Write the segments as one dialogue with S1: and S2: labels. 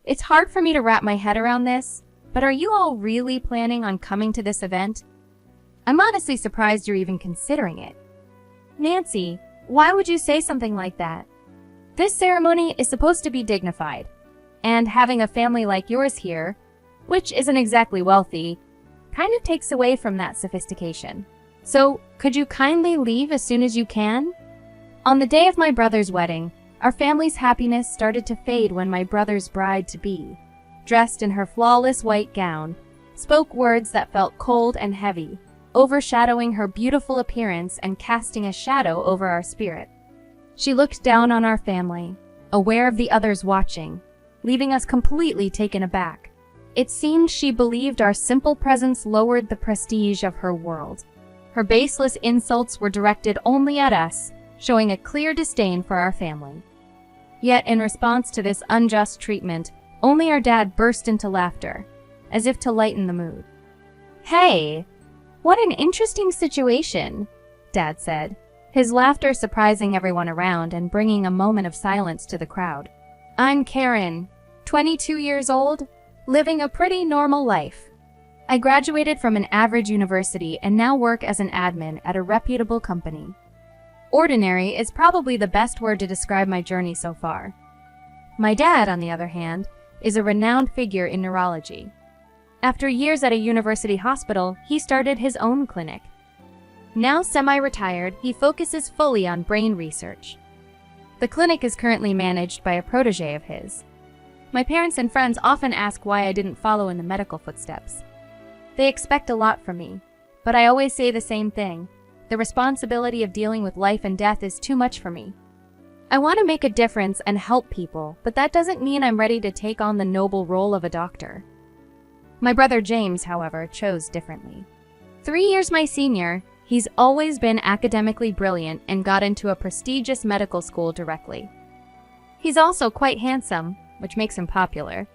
S1: It's hard for me to wrap my head around this, but are you all really planning on coming to this event? I'm honestly surprised you're even considering it. Nancy, why would you say something like that? This ceremony is supposed to be dignified, and having a family like yours here, which isn't exactly wealthy, kind of takes away from that sophistication. So, could you kindly leave as soon as you can? On the day of my brother's wedding, our family's happiness started to fade when my brother's bride-to-be, dressed in her flawless white gown, spoke words that felt cold and heavy, overshadowing her beautiful appearance and casting a shadow over our spirit. She looked down on our family, aware of the others watching, leaving us completely taken aback. It seemed she believed our simple presence lowered the prestige of her world. Her baseless insults were directed only at us, showing a clear disdain for our family. Yet, in response to this unjust treatment, only our dad burst into laughter, as if to lighten the mood. "Hey, what an interesting situation," Dad said, his laughter surprising everyone around and bringing a moment of silence to the crowd. "I'm Karen, 22 years old, living a pretty normal life. I graduated from an average university and now work as an admin at a reputable company. Ordinary is probably the best word to describe my journey so far. My dad, on the other hand, is a renowned figure in neurology. After years at a university hospital, he started his own clinic. Now semi-retired, he focuses fully on brain research. The clinic is currently managed by a protege of his. My parents and friends often ask why I didn't follow in the medical footsteps. They expect a lot from me, but I always say the same thing. The responsibility of dealing with life and death is too much for me. I want to make a difference and help people, but that doesn't mean I'm ready to take on the noble role of a doctor." My brother James, however, chose differently. 3 years my senior, he's always been academically brilliant and got into a prestigious medical school directly. He's also quite handsome, which makes him popular,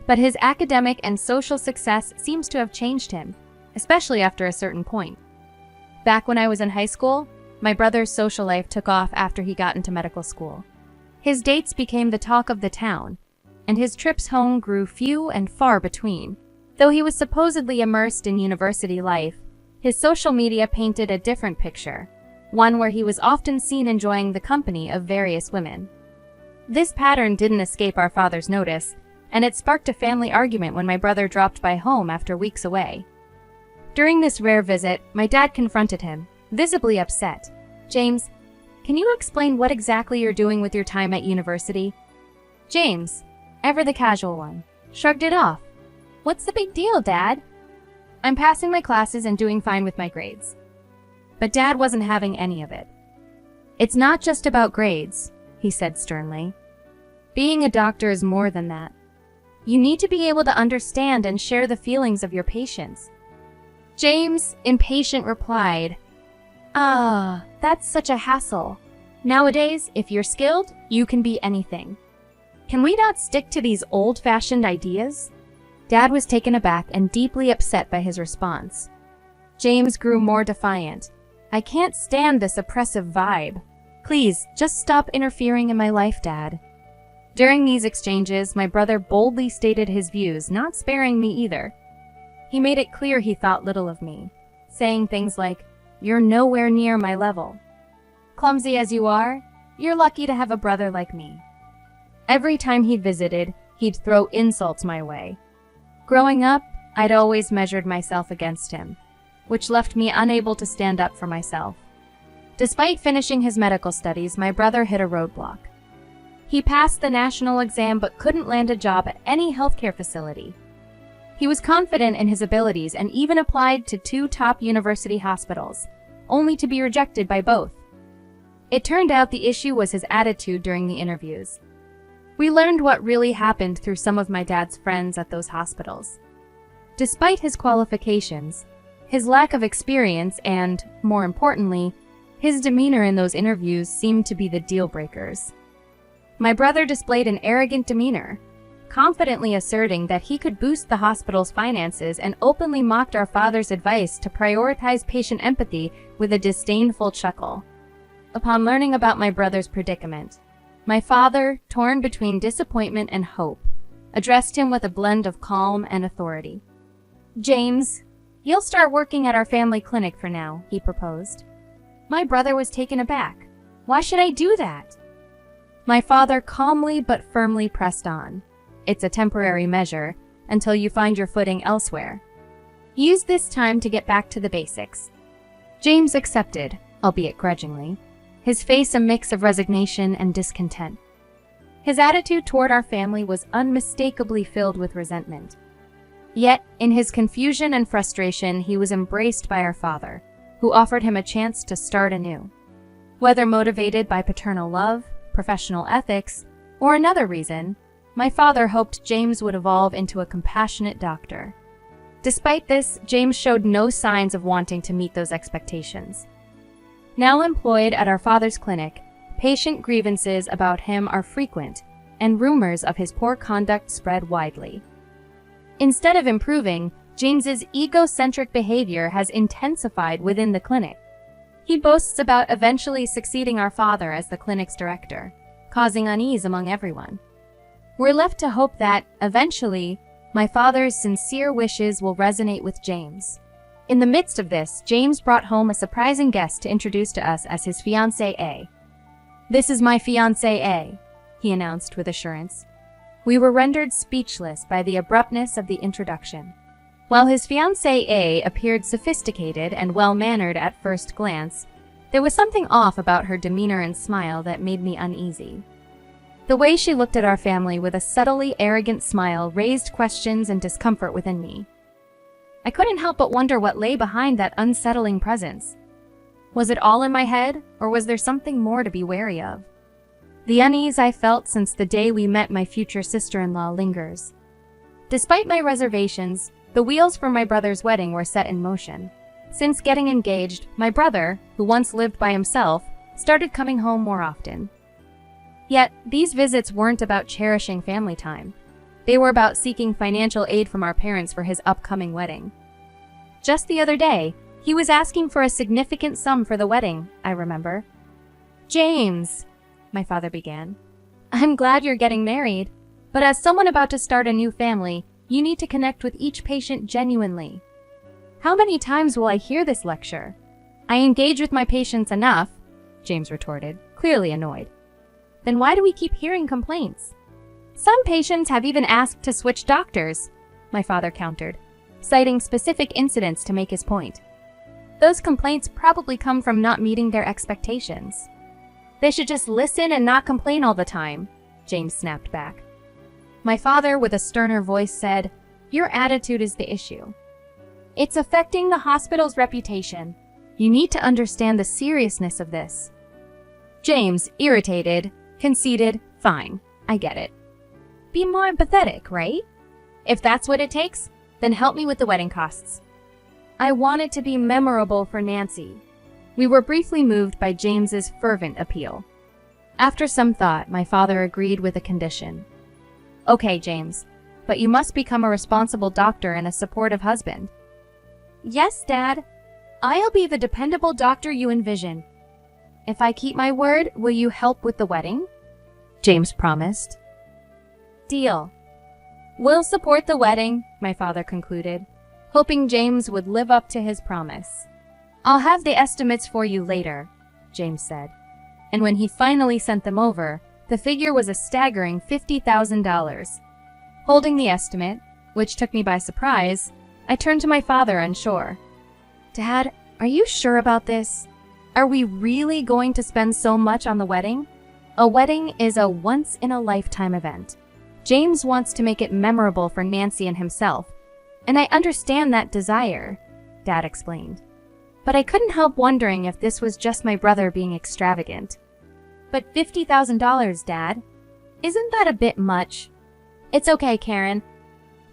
S1: but his academic and social success seems to have changed him, especially after a certain point. Back when I was in high school, my brother's social life took off after he got into medical school. His dates became the talk of the town, and his trips home grew few and far between. Though he was supposedly immersed in university life, his social media painted a different picture, one where he was often seen enjoying the company of various women. This pattern didn't escape our father's notice, and it sparked a family argument when my brother dropped by home after weeks away. During this rare visit, my dad confronted him, visibly upset. "James, can you explain what exactly you're doing with your time at university?" James, ever the casual one, shrugged it off. "What's the big deal, Dad? I'm passing my classes and doing fine with my grades." But Dad wasn't having any of it. "It's not just about grades," he said sternly. "Being a doctor is more than that. You need to be able to understand and share the feelings of your patients." James, impatient, replied, That's such a hassle. Nowadays, if you're skilled, you can be anything. Can we not stick to these old-fashioned ideas?" Dad was taken aback and deeply upset by his response. James grew more defiant. "I can't stand this oppressive vibe. Please, just stop interfering in my life, Dad." During these exchanges, my brother boldly stated his views, not sparing me either. He made it clear he thought little of me, saying things like, "You're nowhere near my level. Clumsy as you are, you're lucky to have a brother like me." Every time he visited, he'd throw insults my way. Growing up, I'd always measured myself against him, which left me unable to stand up for myself. Despite finishing his medical studies, my brother hit a roadblock. He passed the national exam but couldn't land a job at any healthcare facility. He was confident in his abilities and even applied to 2 top university hospitals, only to be rejected by both. It turned out the issue was his attitude during the interviews. We learned what really happened through some of my dad's friends at those hospitals. Despite his qualifications, his lack of experience and, more importantly, his demeanor in those interviews seemed to be the deal breakers. My brother displayed an arrogant demeanor, confidently asserting that he could boost the hospital's finances, and openly mocked our father's advice to prioritize patient empathy with a disdainful chuckle. Upon learning about my brother's predicament, my father, torn between disappointment and hope, addressed him with a blend of calm and authority. "James, you'll start working at our family clinic for now," he proposed. My brother was taken aback. "Why should I do that?" My father calmly but firmly pressed on. "It's a temporary measure until you find your footing elsewhere. Use this time to get back to the basics." James accepted, albeit grudgingly, his face a mix of resignation and discontent. His attitude toward our family was unmistakably filled with resentment. Yet, in his confusion and frustration, he was embraced by our father, who offered him a chance to start anew. Whether motivated by paternal love, professional ethics, or another reason, my father hoped James would evolve into a compassionate doctor. Despite this, James showed no signs of wanting to meet those expectations. Now employed at our father's clinic, patient grievances about him are frequent, and rumors of his poor conduct spread widely. Instead of improving, James's egocentric behavior has intensified within the clinic. He boasts about eventually succeeding our father as the clinic's director, causing unease among everyone. We're left to hope that, eventually, my father's sincere wishes will resonate with James. In the midst of this, James brought home a surprising guest to introduce to us as his fiancée A. "This is my fiancée A," he announced with assurance. We were rendered speechless by the abruptness of the introduction. While his fiancée A appeared sophisticated and well-mannered at first glance, there was something off about her demeanor and smile that made me uneasy. The way she looked at our family with a subtly arrogant smile raised questions and discomfort within me. I couldn't help but wonder what lay behind that unsettling presence. Was it all in my head, or was there something more to be wary of? The unease I felt since the day we met my future sister-in-law lingers. Despite my reservations, the wheels for my brother's wedding were set in motion. Since getting engaged, my brother, who once lived by himself, started coming home more often. Yet, these visits weren't about cherishing family time. They were about seeking financial aid from our parents for his upcoming wedding. Just the other day, he was asking for a significant sum for the wedding, I remember. "James," my father began, "I'm glad you're getting married, but as someone about to start a new family, you need to connect with each patient genuinely." "How many times will I hear this lecture?" "I engage with my patients enough," James retorted, clearly annoyed. "Then why do we keep hearing complaints?" "Some patients have even asked to switch doctors," my father countered, citing specific incidents to make his point. "Those complaints probably come from not meeting their expectations." "They should just listen and not complain all the time," James snapped back. My father, with a sterner voice, said, "Your attitude is the issue. It's affecting the hospital's reputation. You need to understand the seriousness of this." James, irritated, conceded, "Fine, I get it. Be more empathetic, right? If that's what it takes, then help me with the wedding costs." I wanted to be memorable for Nancy. We were briefly moved by James's fervent appeal. After some thought, my father agreed with a condition. "Okay, James, but you must become a responsible doctor and a supportive husband." "Yes, Dad. I'll be the dependable doctor you envision." "If I keep my word, will you help with the wedding?" James promised. "Deal. We'll support the wedding," my father concluded, hoping James would live up to his promise. "I'll have the estimates for you later," James said. And when he finally sent them over, the figure was a staggering $50,000. Holding the estimate, which took me by surprise, I turned to my father unsure. "Dad, are you sure about this? Are we really going to spend so much on the wedding?" A wedding is a once-in-a-lifetime event. James wants to make it memorable for Nancy and himself, and I understand that desire, Dad explained. But I couldn't help wondering if this was just my brother being extravagant. "But $50,000, Dad? Isn't that a bit much?" "It's okay, Karen.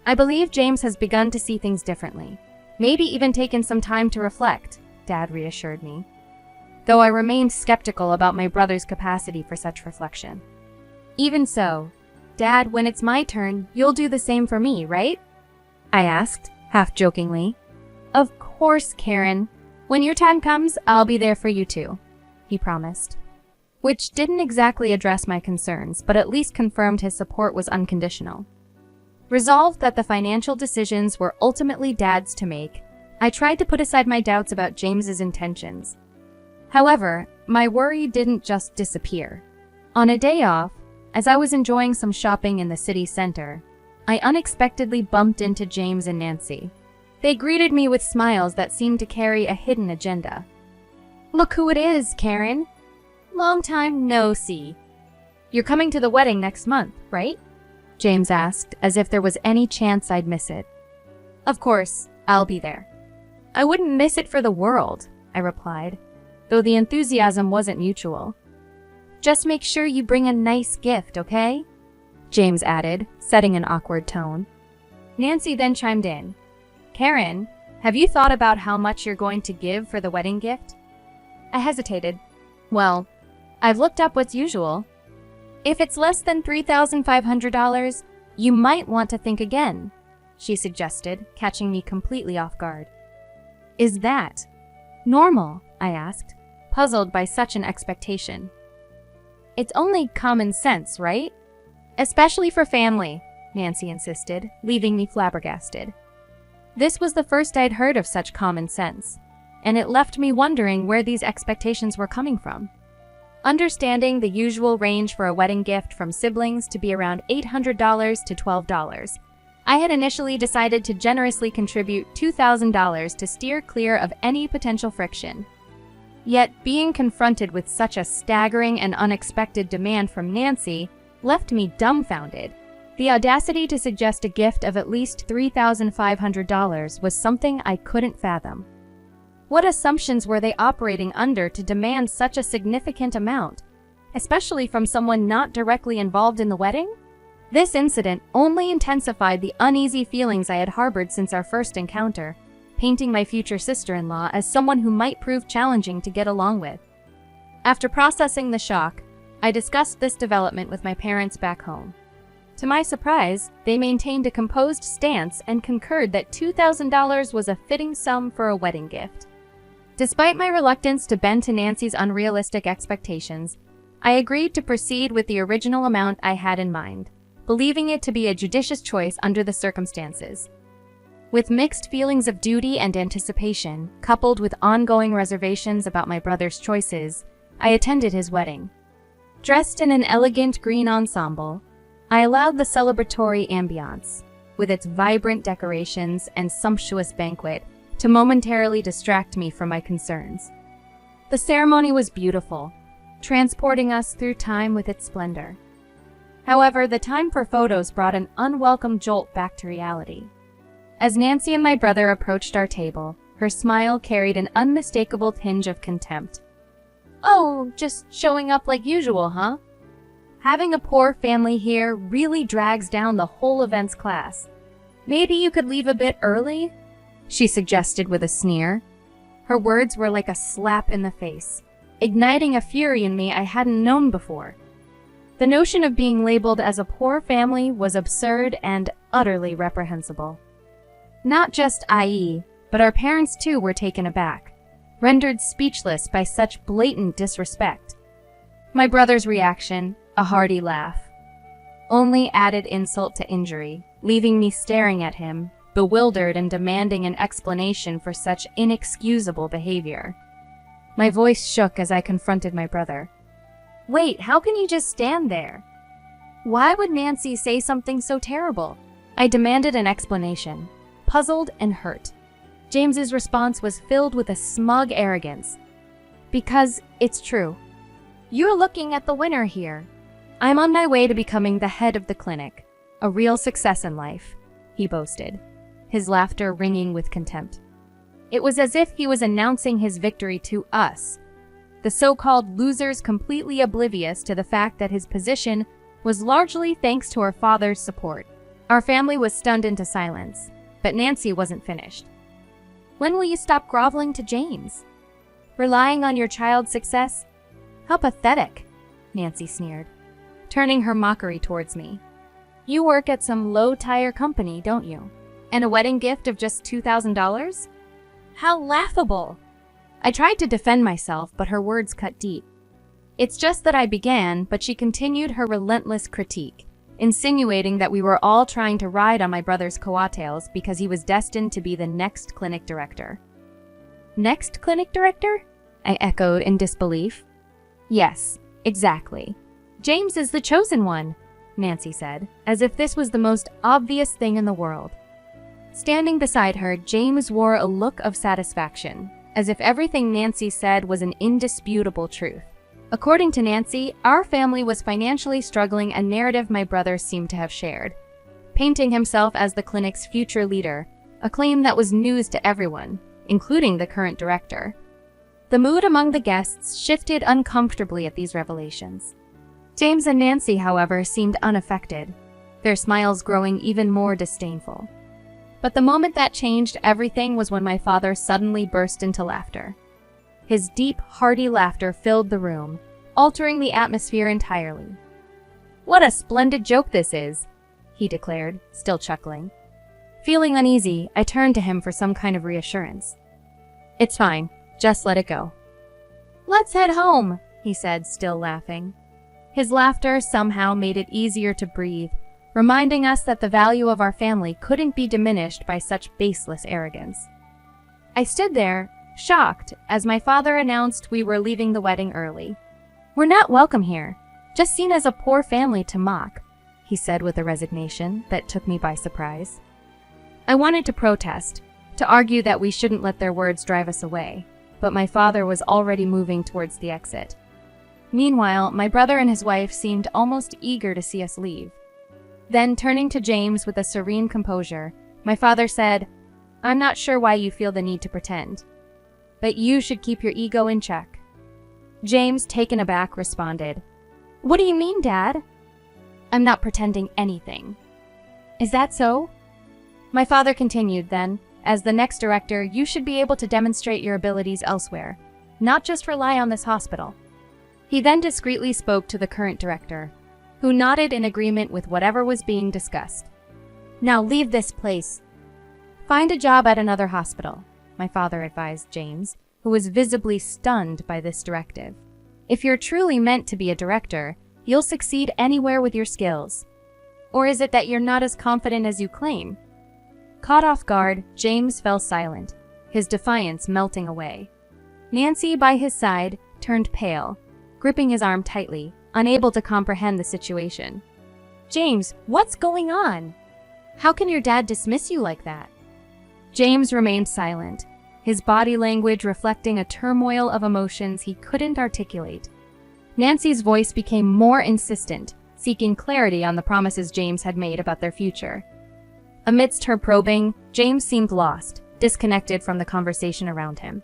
S1: I believe James has begun to see things differently. Maybe even taken some time to reflect," Dad reassured me, though I remained skeptical about my brother's capacity for such reflection. "Even so, Dad, when it's my turn, you'll do the same for me, right?" I asked, half-jokingly. "Of course, Karen. When your time comes, I'll be there for you too," he promised. Which didn't exactly address my concerns, but at least confirmed his support was unconditional. Resolved that the financial decisions were ultimately Dad's to make, I tried to put aside my doubts about James's intentions. However, my worry didn't just disappear. On a day off, as I was enjoying some shopping in the city center, I unexpectedly bumped into James and Nancy. They greeted me with smiles that seemed to carry a hidden agenda. "Look who it is, Karen. Long time no see. You're coming to the wedding next month, right?" James asked, as if there was any chance I'd miss it. "Of course, I'll be there." "I wouldn't miss it for the world," I replied, though the enthusiasm wasn't mutual. "Just make sure you bring a nice gift, okay?" James added, setting an awkward tone. Nancy then chimed in. "Karen, have you thought about how much you're going to give for the wedding gift?" I hesitated. "Well, I've looked up what's usual. If it's less than $3,500, you might want to think again," she suggested, catching me completely off guard. "Is that normal?" I asked, puzzled by such an expectation. "It's only common sense, right? Especially for family," Nancy insisted, leaving me flabbergasted. This was the first I'd heard of such common sense, and it left me wondering where these expectations were coming from. Understanding the usual range for a wedding gift from siblings to be around $800 to $12, I had initially decided to generously contribute $2,000 to steer clear of any potential friction. Yet, being confronted with such a staggering and unexpected demand from Nancy left me dumbfounded. The audacity to suggest a gift of at least $3,500 was something I couldn't fathom. What assumptions were they operating under to demand such a significant amount, especially from someone not directly involved in the wedding? This incident only intensified the uneasy feelings I had harbored since our first encounter, painting my future sister-in-law as someone who might prove challenging to get along with. After processing the shock, I discussed this development with my parents back home. To my surprise, they maintained a composed stance and concurred that $2,000 was a fitting sum for a wedding gift. Despite my reluctance to bend to Nancy's unrealistic expectations, I agreed to proceed with the original amount I had in mind, believing it to be a judicious choice under the circumstances. With mixed feelings of duty and anticipation, coupled with ongoing reservations about my brother's choices, I attended his wedding. Dressed in an elegant green ensemble, I allowed the celebratory ambiance, with its vibrant decorations and sumptuous banquet, to momentarily distract me from my concerns. The ceremony was beautiful, transporting us through time with its splendor. However, the time for photos brought an unwelcome jolt back to reality. As Nancy and my brother approached our table, her smile carried an unmistakable tinge of contempt. "Oh, just showing up like usual, huh? Having a poor family here really drags down the whole events class. Maybe you could leave a bit early?" she suggested with a sneer. Her words were like a slap in the face, igniting a fury in me I hadn't known before. The notion of being labeled as a poor family was absurd and utterly reprehensible. Not just IE, but our parents too were taken aback, rendered speechless by such blatant disrespect. My brother's reaction, a hearty laugh, only added insult to injury, leaving me staring at him, bewildered and demanding an explanation for such inexcusable behavior. My voice shook as I confronted my brother. "Wait, how can you just stand there? Why would Nancy say something so terrible?" I demanded an explanation, puzzled and hurt. James's response was filled with a smug arrogance. "Because it's true. You're looking at the winner here. I'm on my way to becoming the head of the clinic, a real success in life," he boasted, his laughter ringing with contempt. It was as if he was announcing his victory to us, the so-called losers, completely oblivious to the fact that his position was largely thanks to our father's support. Our family was stunned into silence, but Nancy wasn't finished. "When will you stop groveling to James? Relying on your child's success? How pathetic," Nancy sneered, turning her mockery towards me. "You work at some low-tier company, don't you? And a wedding gift of just $2,000? How laughable!" I tried to defend myself, but her words cut deep. It's just that I began, but she continued her relentless critique, insinuating that we were all trying to ride on my brother's coattails because he was destined to be the next clinic director. Next clinic director? I echoed in disbelief. Yes, exactly. James is the chosen one, Nancy said, as if this was the most obvious thing in the world. Standing beside her, James wore a look of satisfaction, as if everything Nancy said was an indisputable truth. According to Nancy, our family was financially struggling, a narrative my brother seemed to have shared, painting himself as the clinic's future leader, a claim that was news to everyone, including the current director. The mood among the guests shifted uncomfortably at these revelations. James and Nancy, however, seemed unaffected, their smiles growing even more disdainful. But the moment that changed everything was when my father suddenly burst into laughter. His deep, hearty laughter filled the room, altering the atmosphere entirely. "What a splendid joke this is," he declared, still chuckling. Feeling uneasy, I turned to him for some kind of reassurance. "It's fine, just let it go." "Let's head home," he said, still laughing. His laughter somehow made it easier to breathe, reminding us that the value of our family couldn't be diminished by such baseless arrogance. I stood there, shocked, as my father announced we were leaving the wedding early. "We're not welcome here, just seen as a poor family to mock," he said with a resignation that took me by surprise. I wanted to protest, to argue that we shouldn't let their words drive us away, but my father was already moving towards the exit. Meanwhile, my brother and his wife seemed almost eager to see us leave. Then, turning to James with a serene composure, my father said, "I'm not sure why you feel the need to pretend, but you should keep your ego in check." James, taken aback, responded, "What do you mean, Dad?" "I'm not pretending anything." "Is that so?" My father continued then, "As the next director, you should be able to demonstrate your abilities elsewhere, not just rely on this hospital." He then discreetly spoke to the current director, who nodded in agreement with whatever was being discussed. "Now leave this place. Find a job at another hospital," my father advised James, who was visibly stunned by this directive. "If you're truly meant to be a director, you'll succeed anywhere with your skills. Or is it that you're not as confident as you claim?" Caught off guard, James fell silent, his defiance melting away. Nancy, by his side, turned pale, gripping his arm tightly, unable to comprehend the situation. "James, what's going on? How can your dad dismiss you like that?" James remained silent, his body language reflecting a turmoil of emotions he couldn't articulate. Nancy's voice became more insistent, seeking clarity on the promises James had made about their future. Amidst her probing, James seemed lost, disconnected from the conversation around him.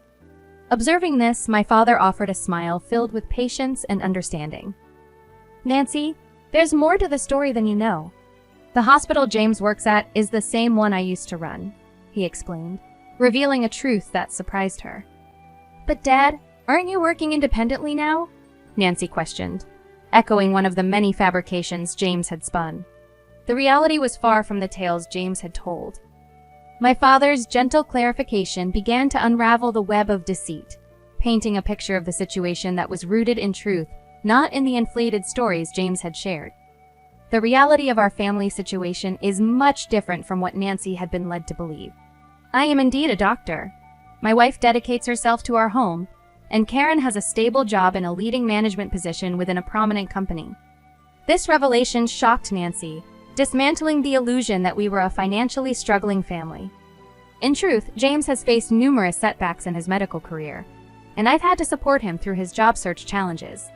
S1: Observing this, my father offered a smile filled with patience and understanding. "Nancy, there's more to the story than you know. The hospital James works at is the same one I used to run," he explained, revealing a truth that surprised her. "But Dad, aren't you working independently now?" Nancy questioned, echoing one of the many fabrications James had spun. The reality was far from the tales James had told. My father's gentle clarification began to unravel the web of deceit, painting a picture of the situation that was rooted in truth, not in the inflated stories James had shared. The reality of our family situation is much different from what Nancy had been led to believe. I am indeed a doctor. My wife dedicates herself to our home, and Karen has a stable job in a leading management position within a prominent company. This revelation shocked Nancy, dismantling the illusion that we were a financially struggling family. In truth, James has faced numerous setbacks in his medical career, and I've had to support him through his job search challenges.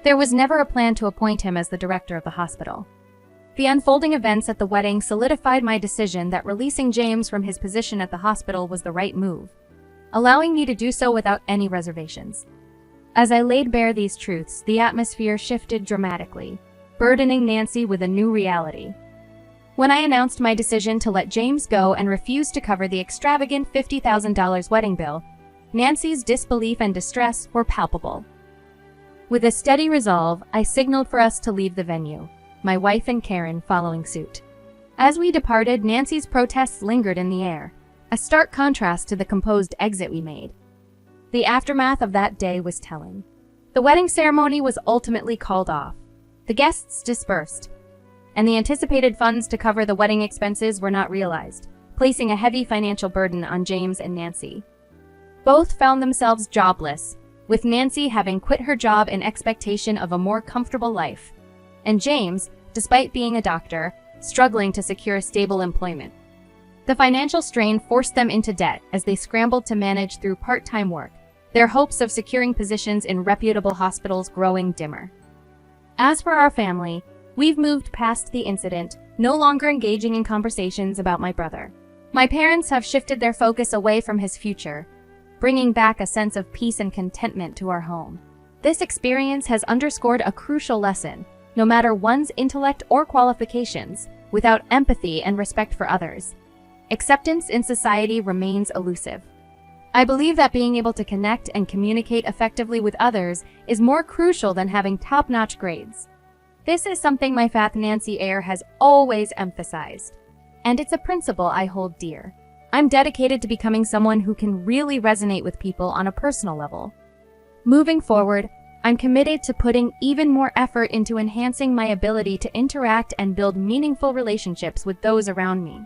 S1: There was never a plan to appoint him as the director of the hospital. The unfolding events at the wedding solidified my decision that releasing James from his position at the hospital was the right move, allowing me to do so without any reservations. As I laid bare these truths, the atmosphere shifted dramatically, burdening Nancy with a new reality. When I announced my decision to let James go and refuse to cover the extravagant $50,000 wedding bill, Nancy's disbelief and distress were palpable. With a steady resolve, I signaled for us to leave the venue, my wife and Karen following suit. As we departed, Nancy's protests lingered in the air, a stark contrast to the composed exit we made. The aftermath of that day was telling. The wedding ceremony was ultimately called off. The guests dispersed, and the anticipated funds to cover the wedding expenses were not realized, placing a heavy financial burden on James and Nancy. Both found themselves jobless, with Nancy having quit her job in expectation of a more comfortable life, and James, despite being a doctor, struggling to secure stable employment. The financial strain forced them into debt as they scrambled to manage through part-time work, their hopes of securing positions in reputable hospitals growing dimmer. As for our family, we've moved past the incident, no longer engaging in conversations about my brother. My parents have shifted their focus away from his future, bringing back a sense of peace and contentment to our home. This experience has underscored a crucial lesson. No matter one's intellect or qualifications, without empathy and respect for others, acceptance in society remains elusive. I believe that being able to connect and communicate effectively with others is more crucial than having top-notch grades. This is something my fath Nancy Eyre has always emphasized, and it's a principle I hold dear. I'm dedicated to becoming someone who can really resonate with people on a personal level. Moving forward, I'm committed to putting even more effort into enhancing my ability to interact and build meaningful relationships with those around me.